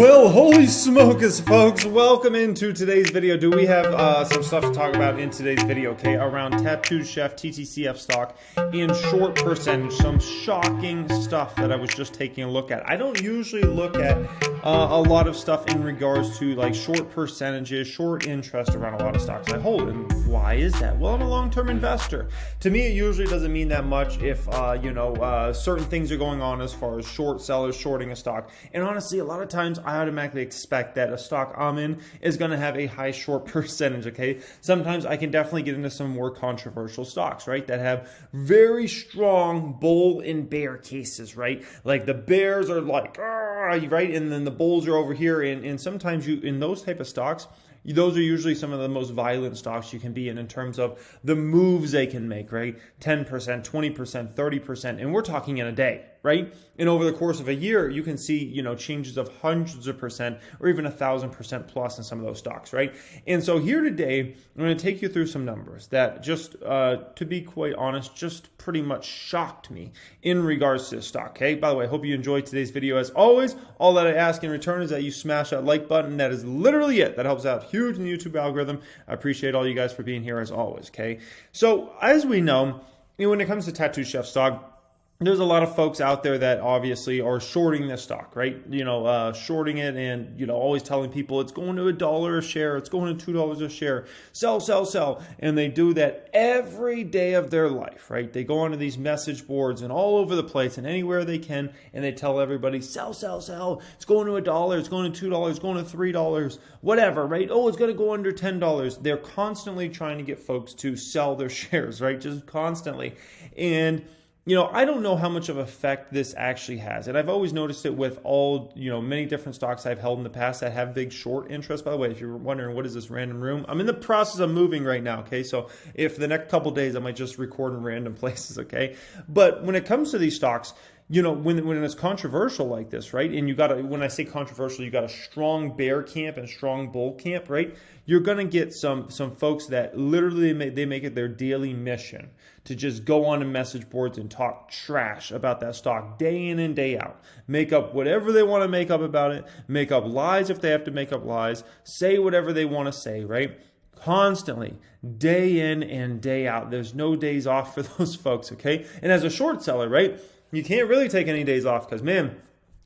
Well, holy smokers, folks, welcome into today's video. Do we have some stuff to talk about in today's video, okay, around Ttcf, Ttcf stock in short percentage, some shocking stuff that I was just taking a look at. I don't usually look at a lot of stuff in regards to like short percentages, short interest around a lot of stocks I hold. And why is that? Well, I'm a long-term investor. To me, it usually doesn't mean that much if, certain things are going on as far as short sellers shorting a stock. And honestly, a lot of times I automatically expect that a stock I'm in is going to have a high short percentage, okay? Sometimes I can definitely get into some more controversial stocks, right, that have very strong bull and bear cases, right? Like the bears are like, right? And then the bulls are over here. And sometimes you, in those type of stocks, those are usually some of the most violent stocks you can be in terms of the moves they can make, right? 10%, 20%, 30%, and we're talking in a day, right? And over the course of a year, you can see, changes of hundreds of percent or even 1,000% plus in some of those stocks, right? And so here today, I'm going to take you through some numbers that just, to be quite honest, just pretty much shocked me in regards to this stock, okay? By the way, I hope you enjoyed today's video. As always, all that I ask in return is that you smash that like button. That is literally it. That helps out huge in the YouTube algorithm. I appreciate all you guys for being here as always, okay? So as we know, when it comes to Ttcf stock, there's a lot of folks out there that obviously are shorting this stock, right? Shorting it and, always telling people it's going to $1 a share, it's going to $2 a share, sell, sell, sell. And they do that every day of their life, right? They go onto these message boards and all over the place and anywhere they can, and they tell everybody, sell, sell, sell. It's going to $1, it's going to $2, it's going to $3, whatever, right? Oh, it's going to go under $10. They're constantly trying to get folks to sell their shares, right? Just constantly. And I don't know how much of effect this actually has. And I've always noticed it with all, many different stocks I've held in the past that have big short interest. By the way, if you're wondering what is this random room, I'm in the process of moving right now, okay? So if the next couple days I might just record in random places, okay? But when it comes to these stocks, when it's controversial like this, right? And when I say controversial, you got a strong bear camp and strong bull camp, right? You're going to get some folks that literally they make it their daily mission to just go on to message boards and talk trash about that stock day in and day out. Make up whatever they want to make up about it. Make up lies if they have to make up lies. Say whatever they want to say, right? Constantly, day in and day out. There's no days off for those folks, okay? And as a short seller, right, you can't really take any days off because, man,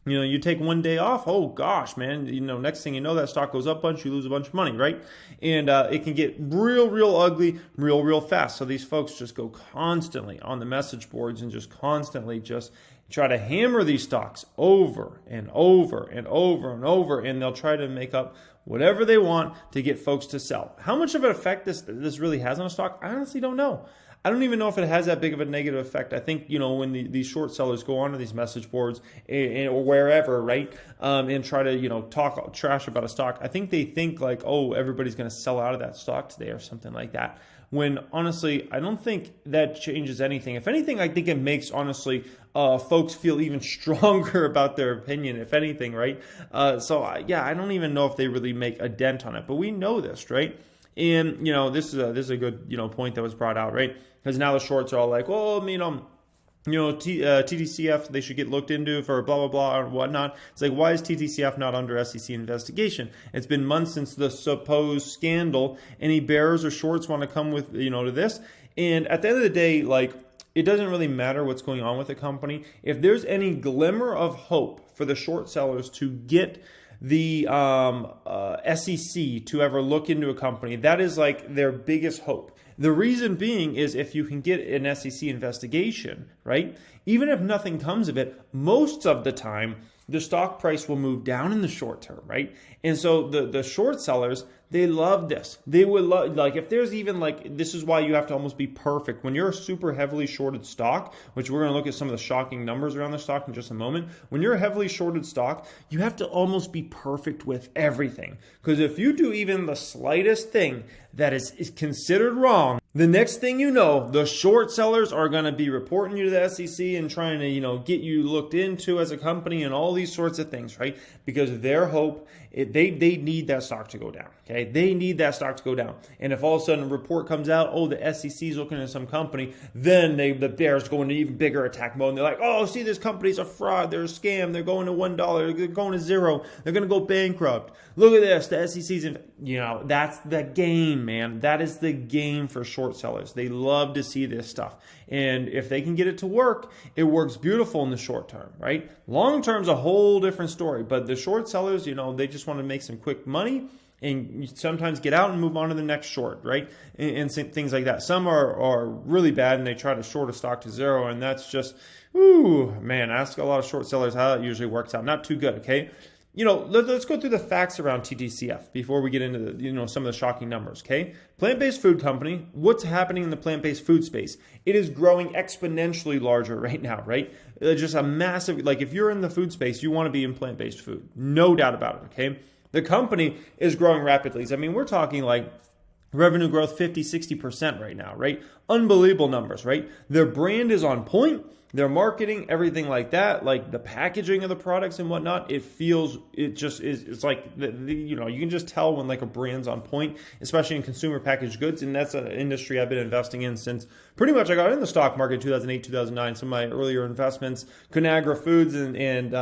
you take one day off, oh gosh, man, next thing you know, that stock goes up a bunch, you lose a bunch of money, right? And it can get real ugly, real fast. So these folks just go constantly on the message boards and just constantly just try to hammer these stocks over and over and over and over, and they'll try to make up whatever they want to get folks to sell. How much of an effect this really has on a stock, I honestly don't know. I don't even know if it has that big of a negative effect. I think, when these short sellers go onto these message boards or wherever, right, and try to, talk trash about a stock, I think they think like, oh, everybody's going to sell out of that stock today or something like that. When honestly, I don't think that changes anything. If anything, I think it makes, honestly, folks feel even stronger about their opinion, if anything, right? I don't even know if they really make a dent on it. But we know this, right? And, this is a good, point that was brought out, right? Because now the shorts are all like, well, TTCF, they should get looked into for blah, blah, blah, or whatnot. It's like, why is TTCF not under SEC investigation? It's been months since the supposed scandal. Any bears or shorts want to come with, to this? And at the end of the day, like, it doesn't really matter what's going on with the company. If there's any glimmer of hope for the short sellers to get the SEC to ever look into a company, that is like their biggest hope. The reason being is if you can get an SEC investigation, right, even if nothing comes of it, most of the time the stock price will move down in the short term, right? And so the short sellers, they love this. They would love, like, if there's even like, this is why you have to almost be perfect. When you're a super heavily shorted stock, which we're going to look at some of the shocking numbers around the stock in just a moment. When you're a heavily shorted stock, you have to almost be perfect with everything. Because if you do even the slightest thing that is considered wrong, the next thing you know, the short sellers are going to be reporting you to the SEC and trying to, get you looked into as a company and all these sorts of things, right? Because their hope, they need that stock to go down, okay? okay? They need that stock to go down. And if all of a sudden a report comes out, oh, the SEC is looking at some company, then the bears go into even bigger attack mode. And they're like, oh, see, this company's a fraud. They're a scam. They're going to $1. They're going to zero. They're going to go bankrupt. Look at this. The SEC's, that's the game, man. That is the game for short sellers. They love to see this stuff. And if they can get it to work, it works beautiful in the short term, right? Long term's a whole different story. But the short sellers, they just want to make some quick money and sometimes get out and move on to the next short, right? And things like that. Some are really bad and they try to short a stock to zero, and that's just, ooh, man, ask a lot of short sellers how it usually works out. Not too good, okay? Let's go through the facts around Ttcf before we get into the, some of the shocking numbers, okay? Plant-based food company, what's happening in the plant-based food space? It is growing exponentially larger right now, right? Just a massive, like if you're in the food space, you want to be in plant-based food. No doubt about it, okay? The company is growing rapidly. I mean, we're talking like revenue growth 50, 60% right now, right? Unbelievable numbers, right? Their brand is on point. Their marketing, everything like that, like the packaging of the products and whatnot, it just is, it's like, you can just tell when like a brand's on point, especially in consumer packaged goods. And that's an industry I've been investing in since pretty much I got in the stock market in 2008, 2009. Some of my earlier investments, Conagra Foods and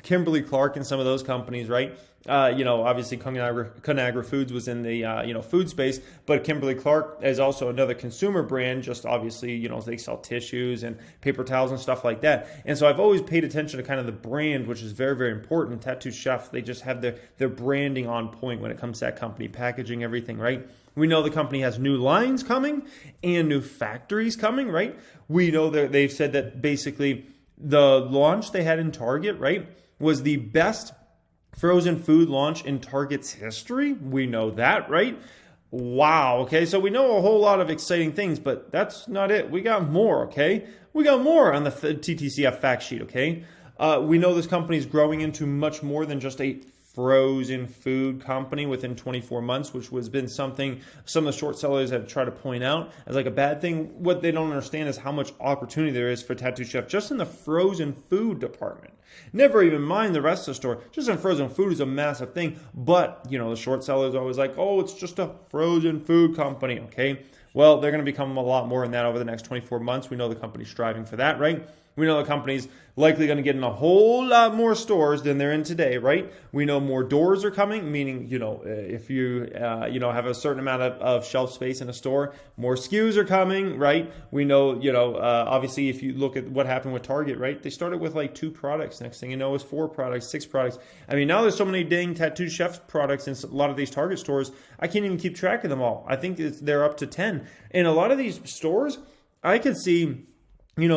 Kimberly-Clark and some of those companies, right? Obviously Conagra Foods was in the, food space, but Kimberly-Clark is also another consumer brand, just obviously, they sell tissues and paper towels and stuff like that. And so I've always paid attention to kind of the brand, which is very, very important. Tattoo Chef, they just have their branding on point when it comes to that company, packaging, everything, right? We know the company has new lines coming and new factories coming, right? We know that they've said that basically the launch they had in Target, right, was the best frozen food launch in Target's history. We know that, right? Wow. Okay. So we know a whole lot of exciting things, but that's not it. We got more. Okay. We got more on the TTCF fact sheet. Okay. We know this company is growing into much more than just a frozen food company within 24 months, which has been something some of the short sellers have tried to point out as like a bad thing. What they don't understand is how much opportunity there is for Tattoo Chef just in the frozen food department. Never even mind the rest of the store. Just in frozen food is a massive thing. But, the short sellers are always like, oh, it's just a frozen food company, okay? Well, they're going to become a lot more than that over the next 24 months. We know the company's striving for that, right? We know the company's likely going to get in a whole lot more stores than they're in today, right? We know more doors are coming, meaning, if you, have a certain amount of shelf space in a store, more SKUs are coming, right? We know, obviously, if you look at what happened with Target, right? They started with like 2 products. Next thing you know, it's 4 products, 6 products. I mean, now there's so many dang Tattoo Chef products in a lot of these Target stores, I can't even keep track of them all. I think they're up to 10. And a lot of these stores, I could see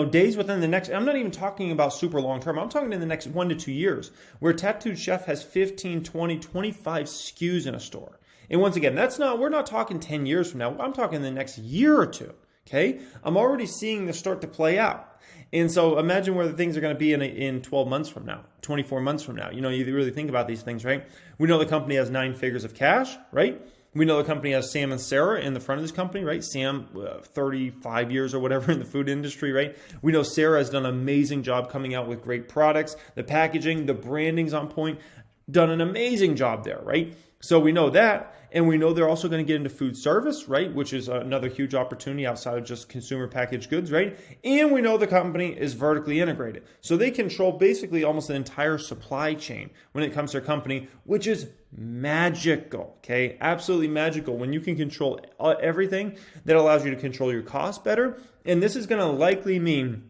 days within the next, I'm not even talking about super long term. I'm talking in the next 1 to 2 years where Tattooed Chef has 15, 20, 25 SKUs in a store. And once again, we're not talking 10 years from now. I'm talking the next year or two. Okay. I'm already seeing this start to play out. And so imagine where the things are going to be in 12 months from now, 24 months from now. You really think about these things, right? We know the company has 9 figures of cash, right? We know the company has Sam and Sarah in the front of this company, right? Sam, 35 years or whatever in the food industry, right? We know Sarah has done an amazing job coming out with great products. The packaging, the branding's on point, done an amazing job there, right? So we know that, and we know they're also going to get into food service, right? Which is another huge opportunity outside of just consumer packaged goods, right? And we know the company is vertically integrated. So they control basically almost the entire supply chain when it comes to their company, which is magical, okay? Absolutely magical. When you can control everything, that allows you to control your costs better. And this is going to likely mean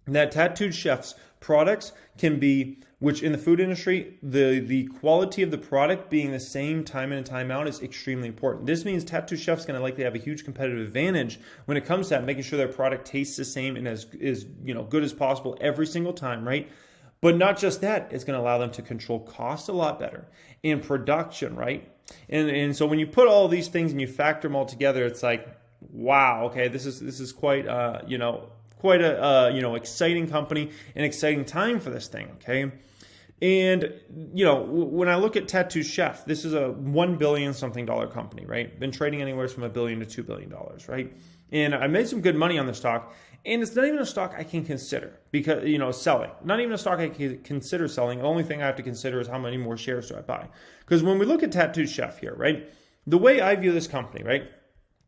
that Tattooed Chef's products can be, which in the food industry, the quality of the product being the same time in and time out is extremely important. This means Tattoo Chef's going to likely have a huge competitive advantage when it comes to that, making sure their product tastes the same and is good as possible every single time, right? But not just that, it's going to allow them to control costs a lot better in production, right? And so when you put all these things and you factor them all together, it's like, wow, okay, this is quite quite a exciting company, an exciting time for this thing, okay? And, when I look at Tattoo Chef, this is a $1 billion something company, right? Been trading anywhere from $1 billion to $2 billion, right? And I made some good money on the stock. And it's not even a stock I can consider because, selling. Not even a stock I can consider selling. The only thing I have to consider is how many more shares do I buy. Because when we look at Tattoo Chef here, right? the way I view this company, right?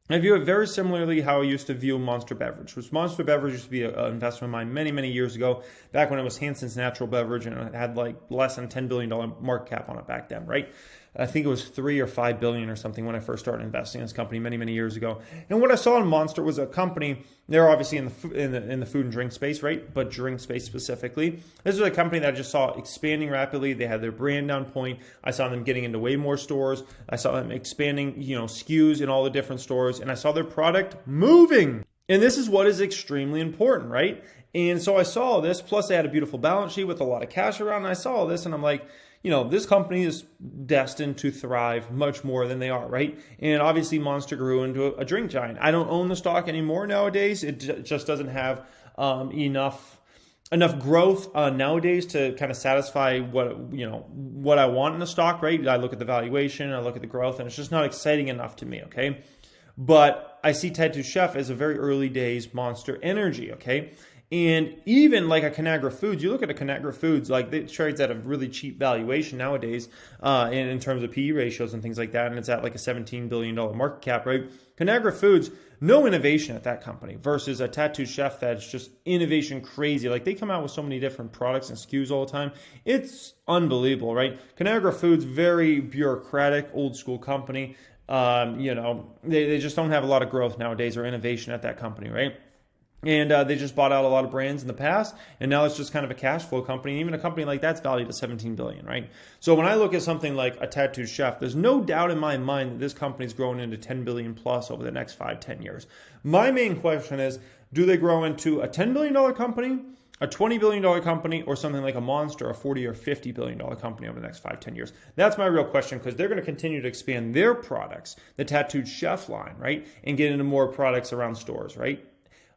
I view it very similarly how I used to view Monster Beverage, which Monster Beverage used to be an investment of mine many, many years ago, back when it was Hanson's Natural Beverage, and it had like less than $10 billion market cap on it back then, right? I think it was 3 or 5 billion or something when I first started investing in this company many, many years ago. And what I saw in Monster was a company, they're obviously in the food and drink space, right? But drink space specifically. This was a company that I just saw expanding rapidly. They had their brand on point. I saw them getting into way more stores. I saw them expanding, SKUs in all the different stores, and I saw their product moving. And this is what is extremely important, right? And so I saw this, plus they had a beautiful balance sheet with a lot of cash around, and I saw all this, and I'm like, this company is destined to thrive much more than they are, right? And obviously Monster grew into a drink giant. I don't own the stock anymore nowadays. It just doesn't have enough growth nowadays to kind of satisfy what I want in the stock, right? I look at the valuation, I look at the growth, and it's just not exciting enough to me, okay? But I see Ttcf as a very early days Monster Energy, okay? And even like a Conagra Foods, you look at a Conagra Foods, like it trades at a really cheap valuation nowadays in terms of PE ratios and things like that. And it's at like a $17 billion market cap, right? Conagra Foods, no innovation at that company versus a Ttcf that's just innovation crazy. Like they come out with so many different products and SKUs all the time. It's unbelievable, right? Conagra Foods, very bureaucratic, old school company. They just don't have a lot of growth nowadays or innovation at that company, right? And they just bought out a lot of brands in the past, and now it's just kind of a cash flow company. And even a company like that's valued at $17 billion, right? So when I look at something like a Ttcf, there's no doubt in my mind that this company's growing into $10 billion plus over the next 5-10 years. My main question is, do they grow into a $10 billion company, a $20 billion company, or something like a Monster, a $40 or $50 billion company over the next 5-10 years? That's my real question, because they're going to continue to expand their products, the Tattooed Chef line, right? And get into more products around stores, right?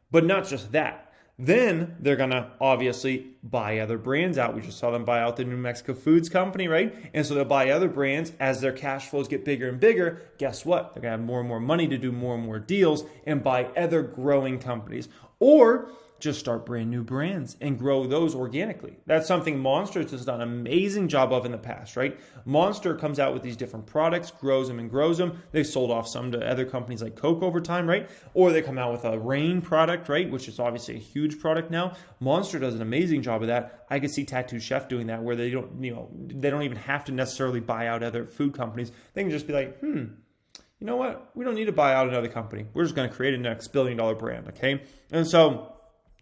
But not just that. Then they're going to obviously buy other brands out. We just saw them buy out the New Mexico Foods Company, right? And so they'll buy other brands as their cash flows get bigger and bigger. Guess what? They're going to have more and more money to do more and more deals and buy other growing companies. Or just start brand new brands and grow those organically. That's something Monster has done an amazing job of in the past, right? Monster comes out with these different products, grows them and grows them. They've sold off some to other companies like Coke over time, right? Or they come out with a Rain product, right? Which is obviously a huge product now. Monster does an amazing job of that. I could see Tattooed Chef doing that, where they don't even have to necessarily buy out other food companies. They can just be like, you know what? We don't need to buy out another company. We're just going to create a next billion-dollar brand, okay? And so,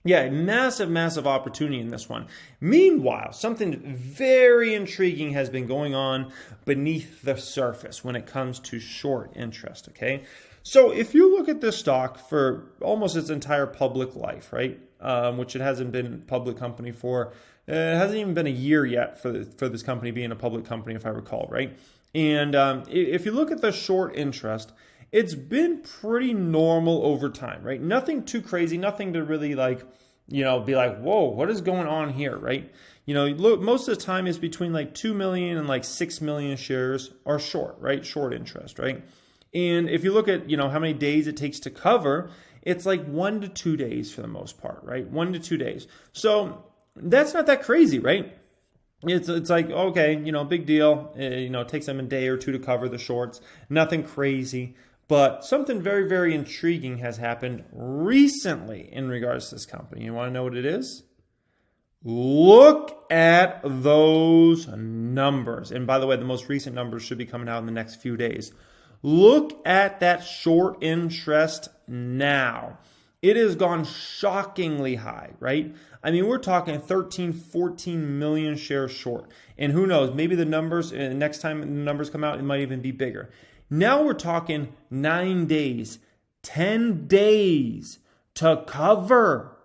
yeah, massive, massive opportunity in this one. Meanwhile, something very intriguing has been going on beneath the surface when it comes to short interest, okay? So if you look at this stock for almost its entire public life, right, which it hasn't been a public company for, it hasn't even been a year yet for this company being a public company, if I recall, right? And if you look at the short interest, it's been pretty normal over time, right? Nothing too crazy, nothing to really be like, whoa, what is going on here, right? Look, most of the time is between like 2 million and like 6 million shares are short, right? Short interest, right? And if you look at, how many days it takes to cover, it's like 1 to 2 days for the most part, right? 1 to 2 days. So that's not that crazy, right? It's like, okay, big deal. It takes them a day or two to cover the shorts. Nothing crazy. But something very, very intriguing has happened recently in regards to this company. You want to know what it is? Look at those numbers. And by the way, the most recent numbers should be coming out in the next few days. Look at that short interest now. It has gone shockingly high, right? I mean, we're talking 13, 14 million shares short. And who knows, maybe the numbers, next time the numbers come out, it might even be bigger. Now we're talking 9 days, 10 days to cover.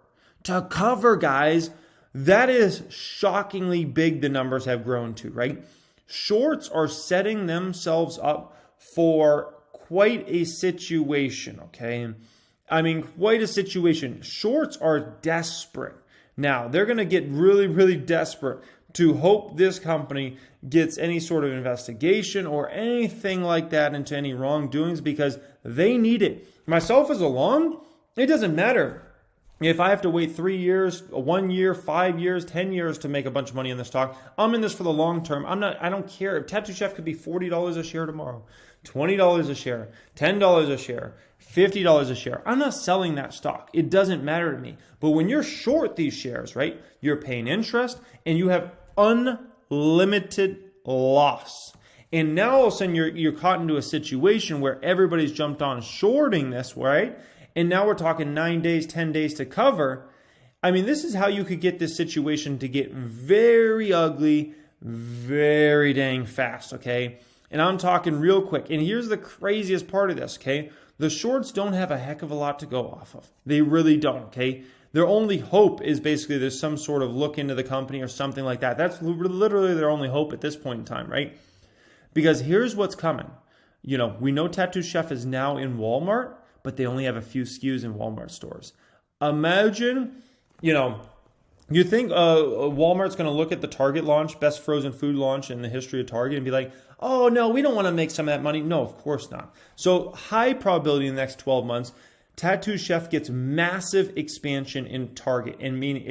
To cover, guys. That is shockingly big the numbers have grown to, right? Shorts are setting themselves up for quite a situation, okay? I mean, quite a situation. Shorts are desperate. Now, they're going to get really, really desperate to hope this company gets any sort of investigation or anything like that into any wrongdoings, because they need it. Myself as a long, it doesn't matter If I have to wait 3 years, 1 year, 5 years, 10 years to make a bunch of money in the stock, I'm in this for the long term. I don't care. If Tattoo Chef could be $40 a share tomorrow, $20 a share, $10 a share, $50 a share. I'm not selling that stock. It doesn't matter to me. But when you're short these shares, right, you're paying interest and you have unlimited loss. And now all of a sudden you're caught into a situation where everybody's jumped on shorting this, right? And now we're talking 9 days, 10 days to cover. I mean, this is how you could get this situation to get very ugly, very dang fast, okay? And I'm talking real quick. And here's the craziest part of this, okay? The shorts don't have a heck of a lot to go off of. They really don't, okay? Their only hope is basically there's some sort of look into the company or something like that. That's literally their only hope at this point in time, right? Because here's what's coming. You know, we know Tattoo Chef is now in Walmart, but they only have a few SKUs in Walmart stores. Imagine, you know, you think Walmart's going to look at the Target launch, best frozen food launch in the history of Target, and be like, oh, no, we don't want to make some of that money. No, of course not. So high probability in the next 12 months, Tattoo Chef gets massive expansion in Target and in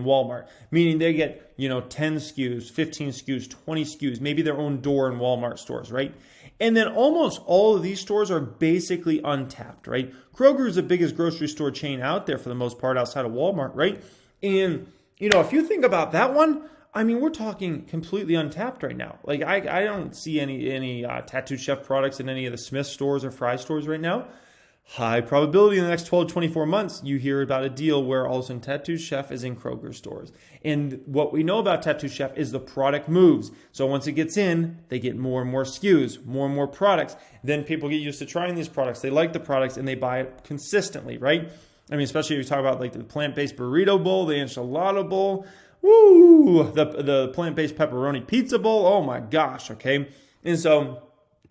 Walmart, meaning they get, you know, 10 SKUs, 15 SKUs, 20 SKUs, maybe their own door in Walmart stores, right? And then almost all of these stores are basically untapped, right? Kroger is the biggest grocery store chain out there for the most part outside of Walmart, right? And, you know, if you think about that one, I mean, we're talking completely untapped right now. Like, I don't see any Tattoo Chef products in any of the Smith stores or Fry stores right now. High probability in the next 12 to 24 months, you hear about a deal where all of a sudden Tattoo Chef is in Kroger stores. And what we know about Tattoo Chef is the product moves. So once it gets in, they get more and more SKUs, more and more products. Then people get used to trying these products. They like the products and they buy it consistently, right? I mean, especially if you talk about like the plant-based burrito bowl, the enchilada bowl, woo, the plant-based pepperoni pizza bowl. Oh my gosh, okay? And so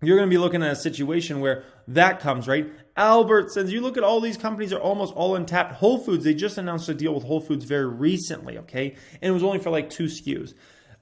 you're going to be looking at a situation where that comes, right? Albertsons, you look at all these companies are almost all untapped. Whole Foods, they just announced a deal with Whole Foods very recently, okay? And it was only for like 2 SKUs.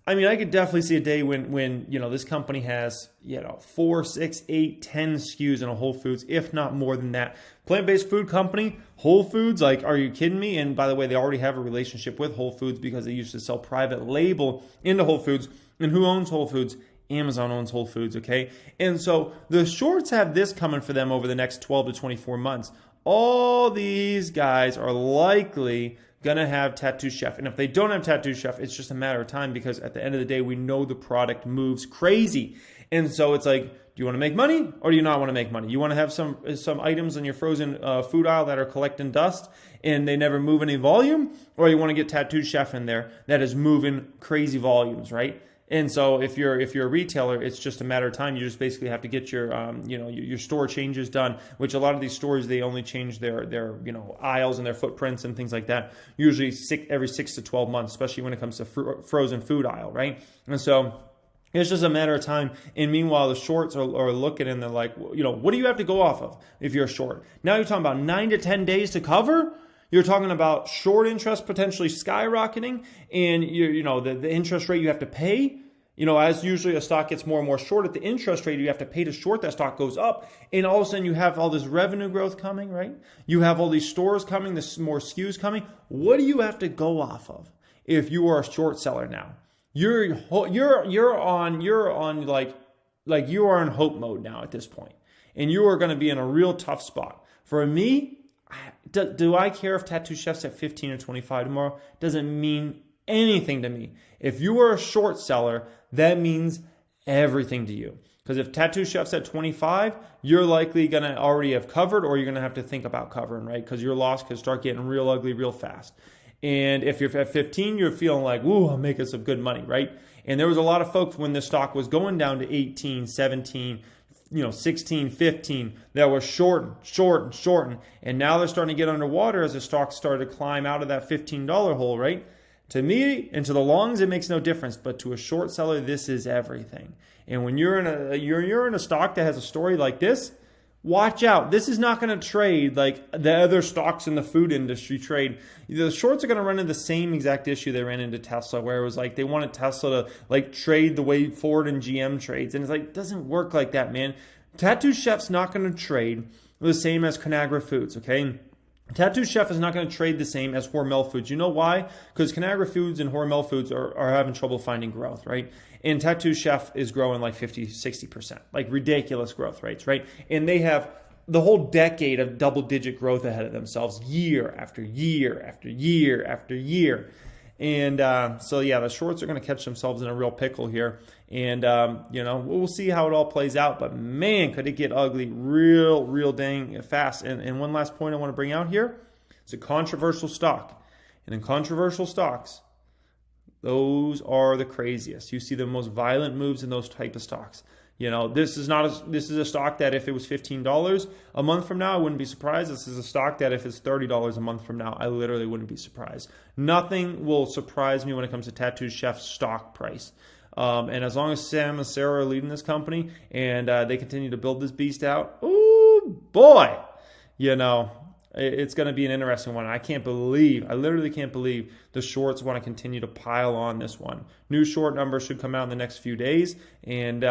I mean, I could definitely see a day when you know, this company has, you know, 4, 6, 8, 10 SKUs in a Whole Foods, if not more than that. Plant-based food company, Whole Foods, like, are you kidding me? And by the way, they already have a relationship with Whole Foods because they used to sell private label into Whole Foods. And who owns Whole Foods? Amazon owns Whole Foods, okay? And so the shorts have this coming for them over the next 12 to 24 months. All these guys are likely going to have Tattoo Chef. And if they don't have Tattoo Chef, it's just a matter of time because at the end of the day, we know the product moves crazy. And so it's like, do you want to make money or do you not want to make money? You want to have some items in your frozen food aisle that are collecting dust and they never move any volume? Or you want to get Tattoo Chef in there that is moving crazy volumes, right? And so if you're a retailer, it's just a matter of time. You just basically have to get your your store changes done, which a lot of these stores, they only change their aisles and their footprints and things like that. Usually every 6 to 12 months, especially when it comes to frozen food aisle, right? And so it's just a matter of time. And meanwhile, the shorts are looking and they're like, you know, what do you have to go off of if you're short? Now you're talking about 9 to 10 days to cover. You're talking about short interest potentially skyrocketing, and the interest rate you have to pay. You know, as usually a stock gets more and more shorted, the interest rate you have to pay to short that stock goes up, and all of a sudden you have all this revenue growth coming, right? You have all these stores coming, this more SKUs coming. What do you have to go off of if you are a short seller now? You're on hope mode now at this point, and you are going to be in a real tough spot. For me, do I care if Tattoo Chef's at 15 or 25 tomorrow? Doesn't mean anything to me. If you are a short seller, that means everything to you. Because if Tattoo Chef's at 25, you're likely going to already have covered, or you're going to have to think about covering, right? Because your loss could start getting real ugly real fast. And if you're at 15, you're feeling like, ooh, I'm making some good money, right? And there was a lot of folks when the stock was going down to 18, 17, 16, 15, that were shorting. And now they're starting to get underwater as the stock started to climb out of that $15 hole, right? To me and to the longs, it makes no difference. But to a short seller, this is everything. And when you're in a stock that has a story like this, watch out. This is not going to trade like the other stocks in the food industry trade. The shorts are going to run into the same exact issue they ran into Tesla, where it was like they wanted Tesla to like trade the way Ford and GM trades. And it's like, it doesn't work like that, man. Tattoo Chef's not going to trade the same as Conagra Foods, okay? Tattoo Chef is not going to trade the same as Hormel Foods. You know why? Because Conagra Foods and Hormel Foods are having trouble finding growth, right? And Tattoo Chef is growing like 50, 60%, like ridiculous growth rates, right? And they have the whole decade of double-digit growth ahead of themselves, year after year after year after year. And so, yeah, the shorts are going to catch themselves in a real pickle here. And, you know, we'll see how it all plays out. But, man, could it get ugly real dang fast. And one last point I want to bring out here. It's a controversial stock. And in controversial stocks, those are the craziest. You see the most violent moves in those type of stocks. You know, this is a stock that if it was $15 a month from now, I wouldn't be surprised. This is a stock that if it's $30 a month from now, I literally wouldn't be surprised. Nothing will surprise me when it comes to Tattoo Chef's stock price. And as long as Sam and Sarah are leading this company and they continue to build this beast out, ooh, boy, you know, it's going to be an interesting one. I literally can't believe the shorts want to continue to pile on this one. New short numbers should come out in the next few days. And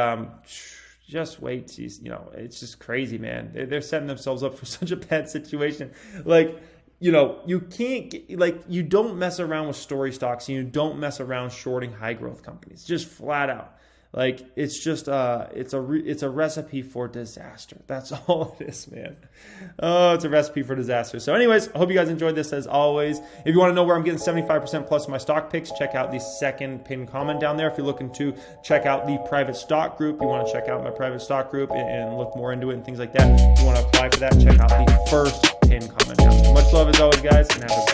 just wait. You know, it's just crazy, man. They're setting themselves up for such a bad situation. Like, you know, you can't, you don't mess around with story stocks and you don't mess around shorting high growth companies. Just flat out. Like, it's just, it's a recipe for disaster. That's all it is, man. Oh, it's a recipe for disaster. So anyways, I hope you guys enjoyed this as always. If you want to know where I'm getting 75% plus of my stock picks, check out the second pinned comment down there. If you're looking to check out the private stock group, you want to check out my private stock group and look more into it and things like that. If you want to apply for that, check out the first pinned comment down there. Much love as always, guys, and have a